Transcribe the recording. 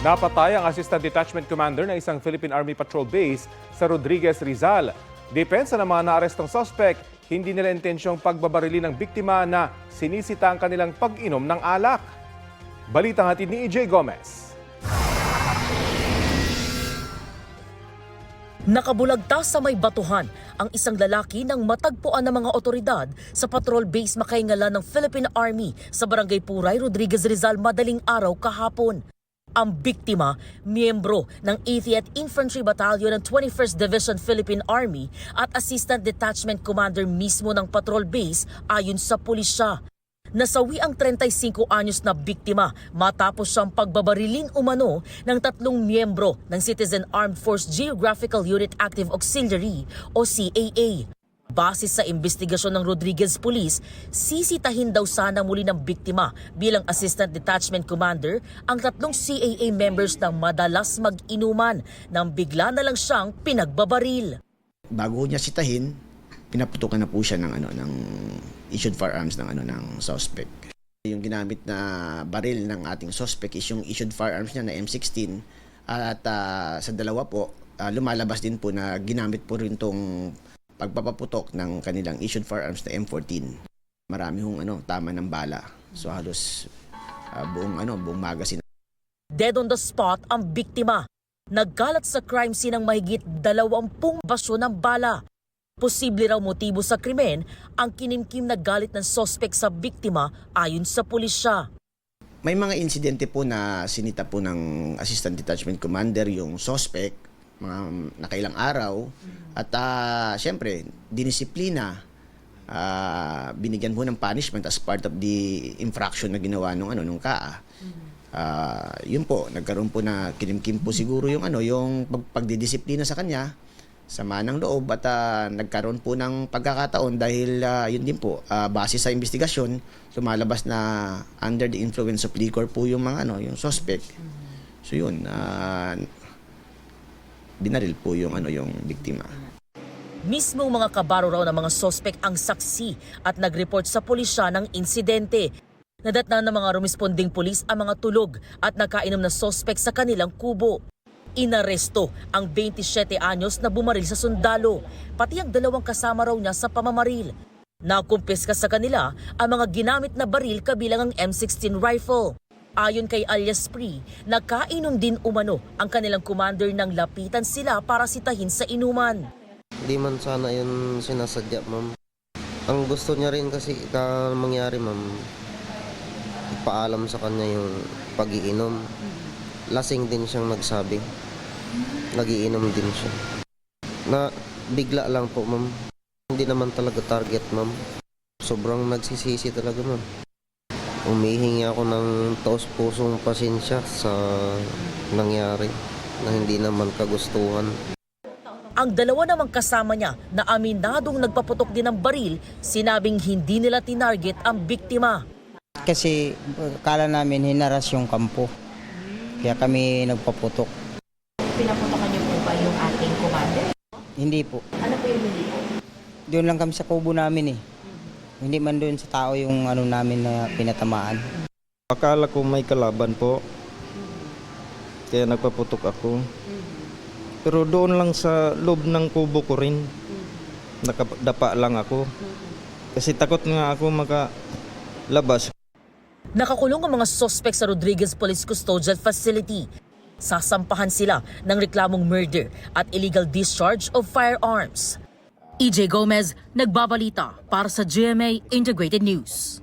Napatay ang Assistant Detachment Commander ng isang Philippine Army Patrol Base sa Rodriguez, Rizal. Depensa ng mga naarestong suspect, hindi nila intensyong pagbabarili ng biktima na sinisita ang kanilang pag-inom ng alak. Balitang hatid ni EJ Gomez. Nakabulagta sa may batuhan ang isang lalaki nang matagpuan ng mga otoridad sa patrol base makahingalan ng Philippine Army sa Barangay Puray, Rodriguez, Rizal madaling araw kahapon. Ang biktima, miyembro ng 80th Infantry Battalion ng 21st Division Philippine Army at Assistant Detachment Commander mismo ng patrol base ayon sa pulisya. Nasawi ang 35 anyos na biktima matapos siyang pagbabarilin umano ng 3 miyembro ng Citizen Armed Force Geographical Unit Active Auxiliary o CAA. Base sa investigasyon ng Rodriguez Police, sisitahin daw sana muli ng biktima bilang Assistant Detachment Commander ang 3 CAA members na madalas mag-inuman nang bigla na lang siyang pinagbabaril. Bago niya sitahin, pinaputukan na po siya ng ng issued firearms ng suspect. Yung ginamit na baril ng ating suspect is yung issued firearms niya na M16 at sa dalawa po lumalabas din po na ginamit po rin tong pagpapaputok ng kanilang issued firearms na M14. Marami hong tama ng bala. So halos buong magazine. Dead on the spot ang biktima. Nagkalat sa crime scene ang mahigit 20 basyo ng bala. Posible raw motibo sa krimen ang kinimkim na galit ng suspect sa biktima ayon sa pulisya. May mga insidente po na sinita po ng Assistant Detachment Commander yung suspect mga nakailang araw at syempre dinisiplina, binigyan po ng punishment as part of the infraction na ginawa nung KAA. Yun po, nagkaroon po na kinimkim po siguro yung yung pagdidisiplina sa kanya, sama ng loob at nagkaroon po ng pagkakataon dahil yun din po base sa investigasyon lumalabas na under the influence of liquor po yung mga yung suspect. So yun, binaril po yung yung biktima. Mismong mga kabaro raw ng mga suspect ang saksi at nag-report sa pulisya ng insidente. Nadatnan ng mga rumesponding pulis ang mga tulog at nakainom na suspect sa kanilang kubo. Inaresto ang 27 anyos na bumaril sa sundalo, pati ang 2 kasama raw niya sa pamamaril. Nakumpiska sa kanila ang mga ginamit na baril kabilang ang M16 rifle. Ayon kay alias Spree, nakainom din umano ang kanilang commander nang lapitan sila para sitahin sa inuman. Di man sana yun sinasadya, ma'am. Ang gusto niya rin kasi mangyari, ma'am, ipaalam sa kanya yung pag-iinom. Lasing din siyang nagsabi. Nagiinom din siya. Na bigla lang po, ma'am. Hindi naman talaga target, ma'am. Sobrang nagsisisi talaga, ma'am. Humihingi ako ng taos-pusong pasensya sa nangyari na hindi naman kagustuhan. Ang 2 namang kasama niya na aminadong nagpaputok din ng baril, sinabing hindi nila tinarget ang biktima. Kasi kala namin hinaras yung kampo, kaya kami nagpaputok. Pinaputokan niyo po ba yung ating commander? Hindi po. Ano po yung hindi po? Doon lang kami sa kubo namin eh. Hindi man doon sa tao yung namin na pinatamaan. Akala ko may kalaban po, kaya nagpaputok ako. Pero doon lang sa loob ng kubo ko rin, nakadapa lang ako. Kasi takot nga ako makalabas. Nakakulong ang mga suspect sa Rodriguez Police Custodial Facility. Sasampahan sila ng reklamong murder at illegal discharge of firearms. EJ Gomez, nagbabalita para sa GMA Integrated News.